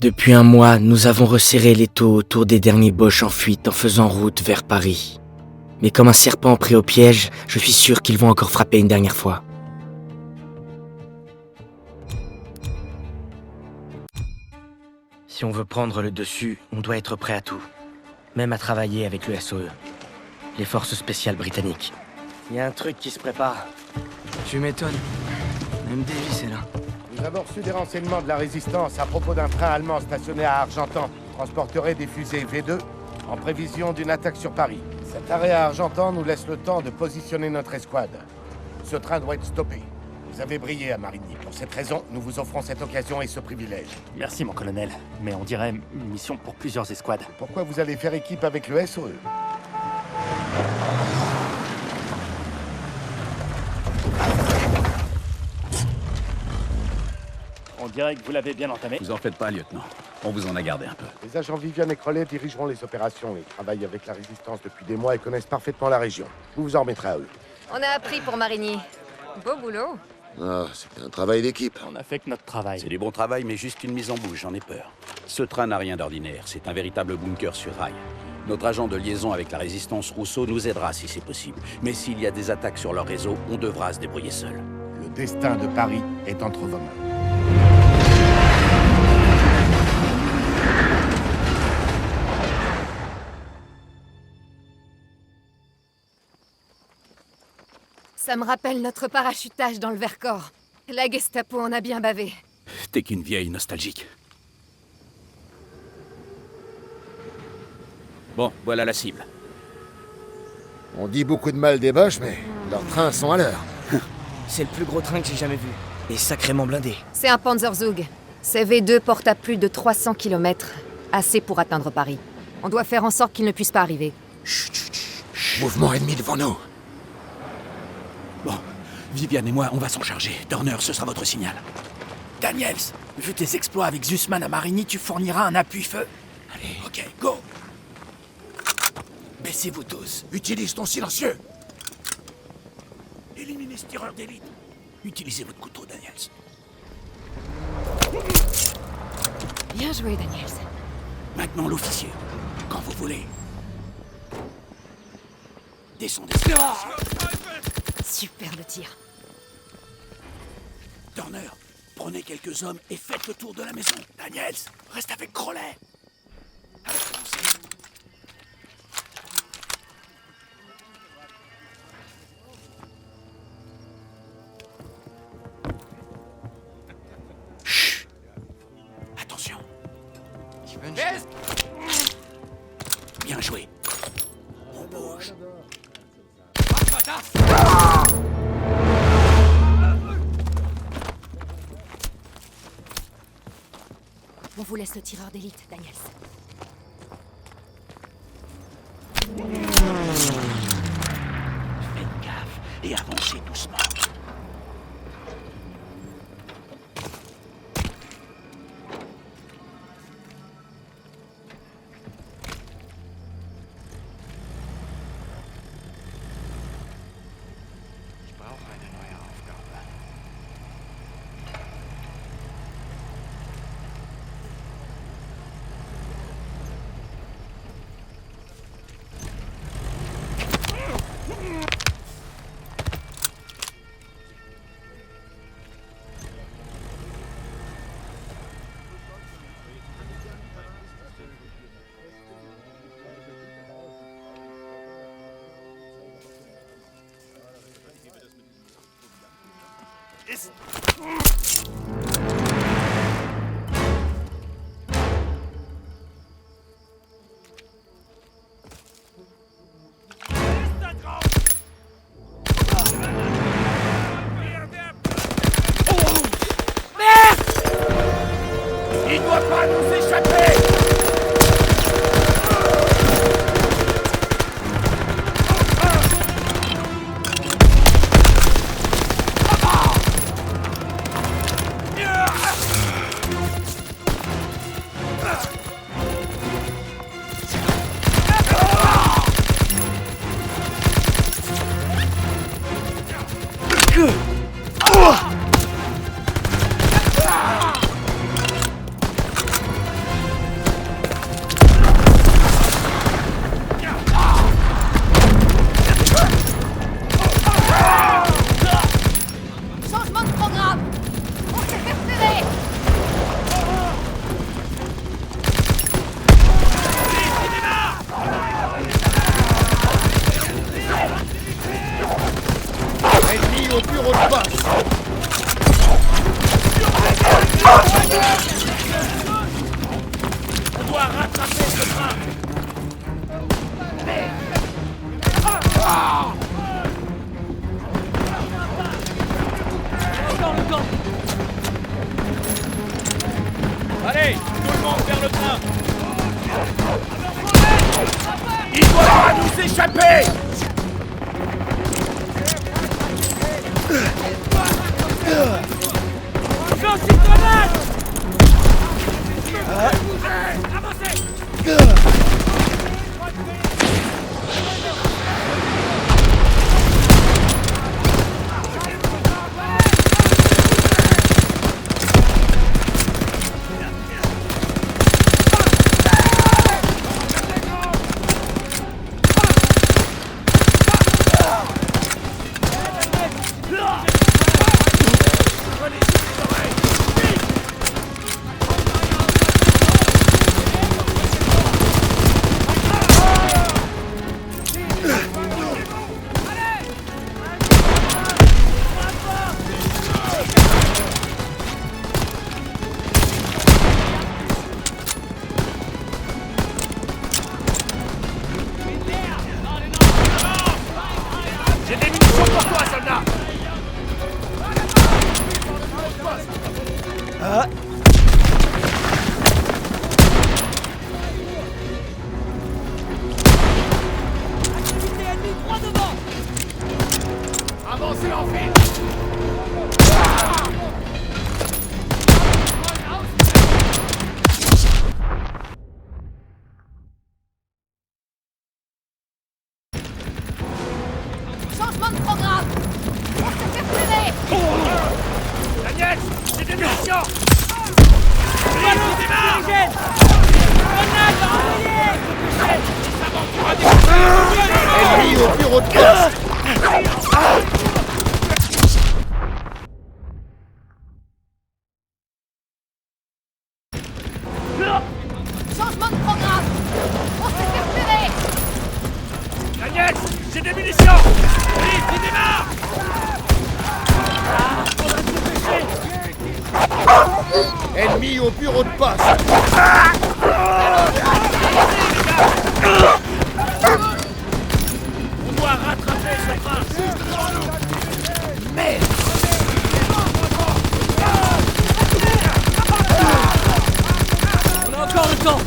Depuis un mois, nous avons resserré l'étau autour des derniers Boches en fuite en faisant route vers Paris. Mais comme un serpent pris au piège, je suis sûr qu'ils vont encore frapper une dernière fois. Si on veut prendre le dessus, on doit être prêt à tout. Même à travailler avec le SOE. Les forces spéciales britanniques. Il y a un truc qui se prépare. Tu m'étonnes. Même Davis est là. Nous avons reçu des renseignements de la Résistance à propos d'un train allemand stationné à Argentan qui transporterait des fusées V2 en prévision d'une attaque sur Paris. Cet arrêt à Argentan nous laisse le temps de positionner notre escouade. Ce train doit être stoppé. Vous avez brillé à Marigny. Pour cette raison, nous vous offrons cette occasion et ce privilège. Merci, mon colonel. Mais on dirait une mission pour plusieurs escouades. Pourquoi vous allez faire équipe avec le SOE? On dirait que vous l'avez bien entamé. Vous en faites pas, lieutenant. On vous en a gardé un peu. Les agents Vivian et Crowley dirigeront les opérations. Ils travaillent avec la Résistance depuis des mois et connaissent parfaitement la région. Vous vous en remettrez à eux. On a appris pour Marigny. Beau boulot. Ah, c'était un travail d'équipe. On a fait que notre travail. C'est du bon travail, mais juste une mise en bouche, j'en ai peur. Ce train n'a rien d'ordinaire, c'est un véritable bunker sur rail. Notre agent de liaison avec la Résistance Rousseau nous aidera si c'est possible. Mais s'il y a des attaques sur leur réseau, on devra se débrouiller seul. Le destin de Paris est entre vos mains. Ça me rappelle notre parachutage dans le Vercors. La Gestapo en a bien bavé. T'es qu'une vieille nostalgique. Bon, voilà la cible. On dit beaucoup de mal des Boches, mais leurs trains sont à l'heure. C'est le plus gros train que j'ai jamais vu. Et sacrément blindé. C'est un Panzerzug. Ces V2 portent à plus de 300 km. Assez pour atteindre Paris. On doit faire en sorte qu'ils ne puissent pas arriver. Chut, chut, chut. Mouvement ennemi devant nous. Bon, Viviane et moi, on va s'en charger. Turner, ce sera votre signal. Daniels, vu tes exploits avec Zussman à Marigny, tu fourniras un appui-feu. Allez, Ok, go. Baissez-vous tous. Utilise ton silencieux. éliminez ce tireur d'élite. Utilisez votre couteau, Daniels. Bien joué, Daniels. Maintenant, l'officier. Quand vous voulez. Descendez. Superbe tir. Turner, prenez quelques hommes et faites le tour de la maison. Daniels, reste avec Crowley. Allez, avancez. Chut. Attention. Bien joué. On bouge. On vous laisse le tireur d'élite, Daniels. Faites gaffe et avancez doucement. Il doit pas nous échapper. Il doit pas nous échapper! Avancez en file! Changement de programme! On se fait freiner! Daniel, j'ai des munitions! Ennemi au bureau de poste! Changement de programme! On se fait freiner! Daniel, j'ai des munitions! Vite, il démarre! Ennemi au bureau de poste! On doit rattraper ce train! Merde! On a encore le temps!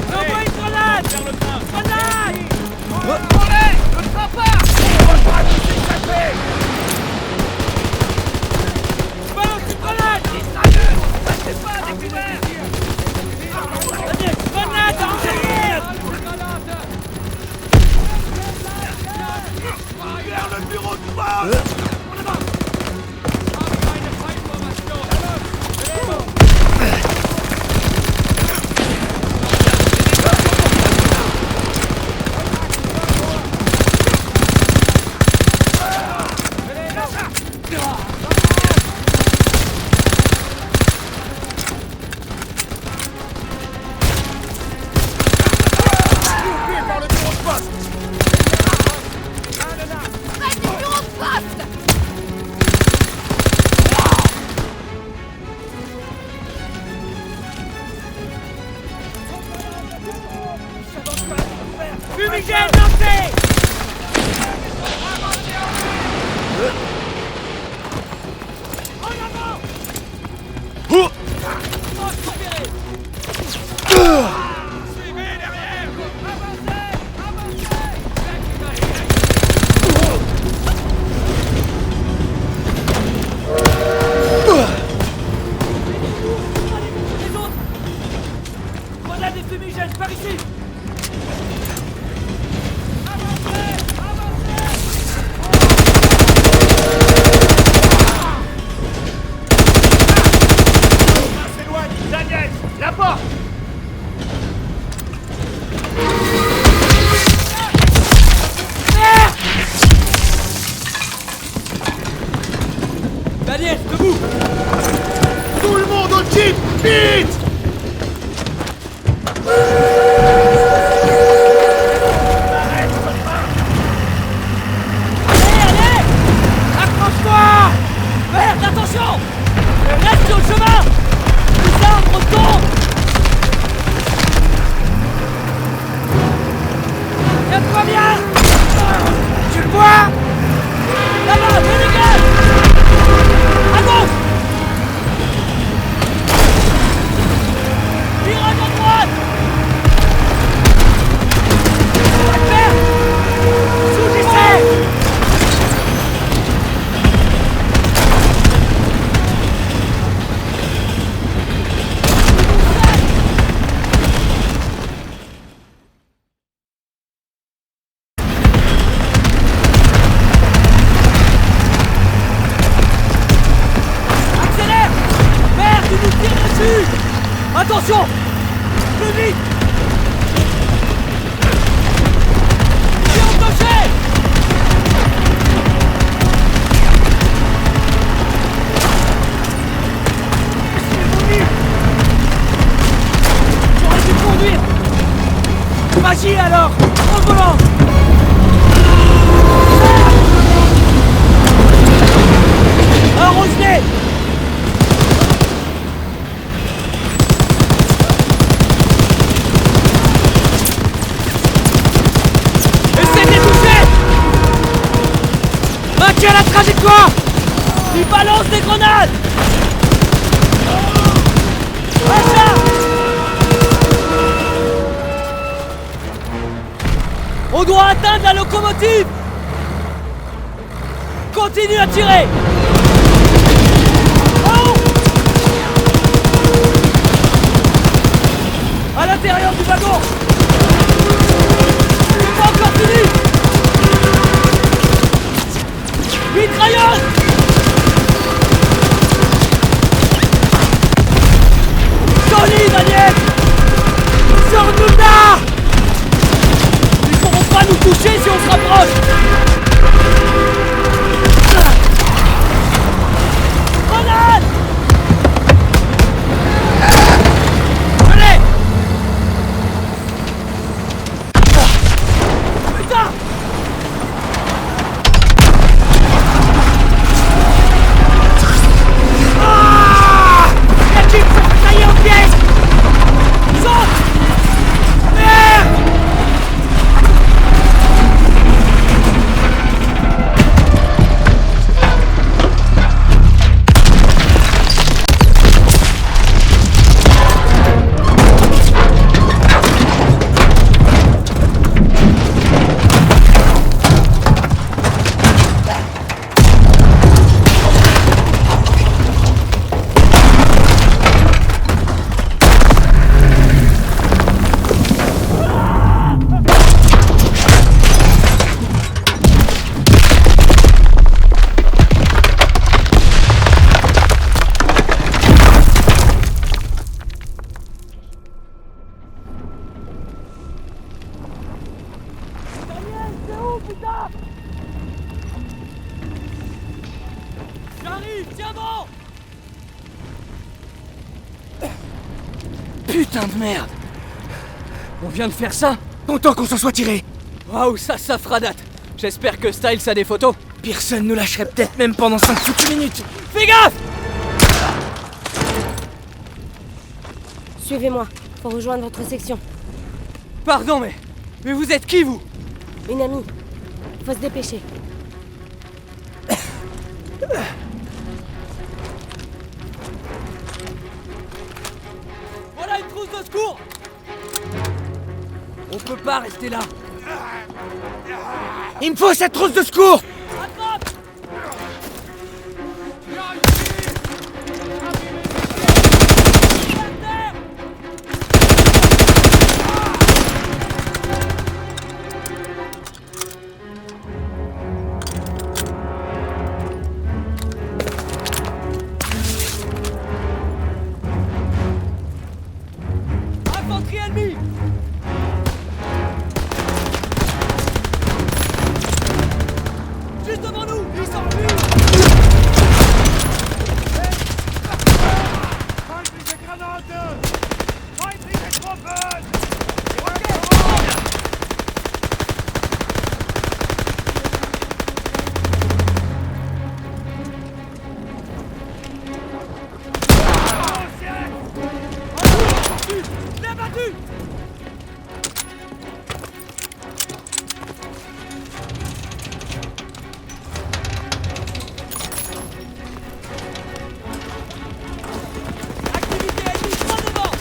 Envoie une grenade! Vers le train! Grenade! Allez! Le train part! On va pas nous échapper! Balance une grenade! Sérieux! Restez pas à découvert! Daniel, grenade en derrière! Vers le bureau de poste! Près du bureau de poste! Fumigène lancé! En avant! Suivez derrière! Avancez! Les autres! Grenade et fumigène par ici! Daniel, la porte! Daniel, debout! Tout le monde au jeep! Vite! Allez! Accroche-toi! Merde, attention! Reste sur le chemin! Les arbres tombent! Tiens-toi bien! Tu le vois? Là-bas, Sénégal! À gauche! Attention! Plus vite! Pion gaucher! J'aurais dû conduire! Magie alors! Prends le volant! Un Roselet! Essaie de les toucher! Maintiens la trajectoire! Il balance des grenades! Achat! On doit atteindre la locomotive! Continue à tirer! Oh! À l'intérieur du wagon! C'est pas encore fini! Mitrailleuse! Solide, Agnès! Sors-nous de là! Ils pourront pas nous toucher si on se rapproche! Grenade! Allez! Putain! Ah! La type s'est taillée en pièces! Saute! Merde! J'arrive, tiens bon! Putain de merde! On vient de faire ça? Content qu'on s'en soit tiré. Waouh, ça fera date! J'espère que Styles a des photos. Pearson nous lâcherait peut-être même pendant 5 foutues minutes. Fais gaffe! Suivez-moi, faut rejoindre votre section. Pardon, mais vous êtes qui, vous? Une amie. Faut se dépêcher. Voilà une trousse de secours! On peut pas rester là. Il me faut cette trousse de secours. Attrape! Infanterie ennemie! Juste devant nous! Ils s'enfuient! Bien battu! Activité ennemie, droit devant!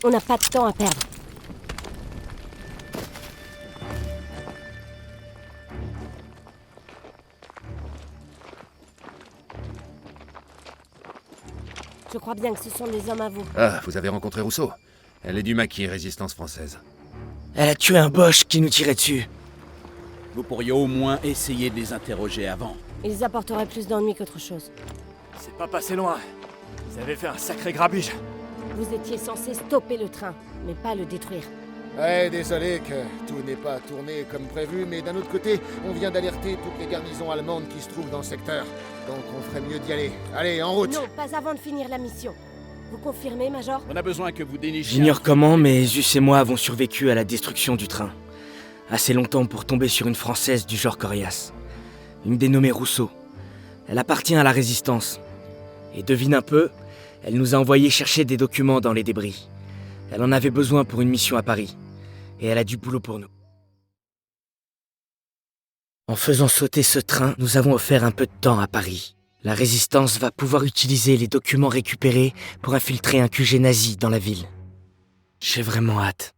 On n'a pas de temps à perdre. Je crois bien que ce sont des hommes à vous. Ah, vous avez rencontré Rousseau? Elle est du maquis Résistance française. Elle a tué un Boche qui nous tirait dessus. Vous pourriez au moins essayer de les interroger avant. Ils apporteraient plus d'ennuis qu'autre chose. C'est pas passé loin. Vous avez fait un sacré grabuge. Vous étiez censé stopper le train, mais pas le détruire. Ouais, désolé que tout n'est pas tourné comme prévu, mais d'un autre côté, on vient d'alerter toutes les garnisons allemandes qui se trouvent dans le secteur. Donc on ferait mieux d'y aller. Allez, en route! Non, pas avant de finir la mission. Vous confirmez, Major? On a besoin que vous dénichiez... J'ignore comment, mais Zus et moi avons survécu à la destruction du train. Assez longtemps pour tomber sur une Française du genre Corias. Une dénommée Rousseau. Elle appartient à la Résistance. Et devine un peu, elle nous a envoyé chercher des documents dans les débris. Elle en avait besoin pour une mission à Paris. Et elle a du boulot pour nous. En faisant sauter ce train, nous avons offert un peu de temps à Paris. La Résistance va pouvoir utiliser les documents récupérés pour infiltrer un QG nazi dans la ville. J'ai vraiment hâte.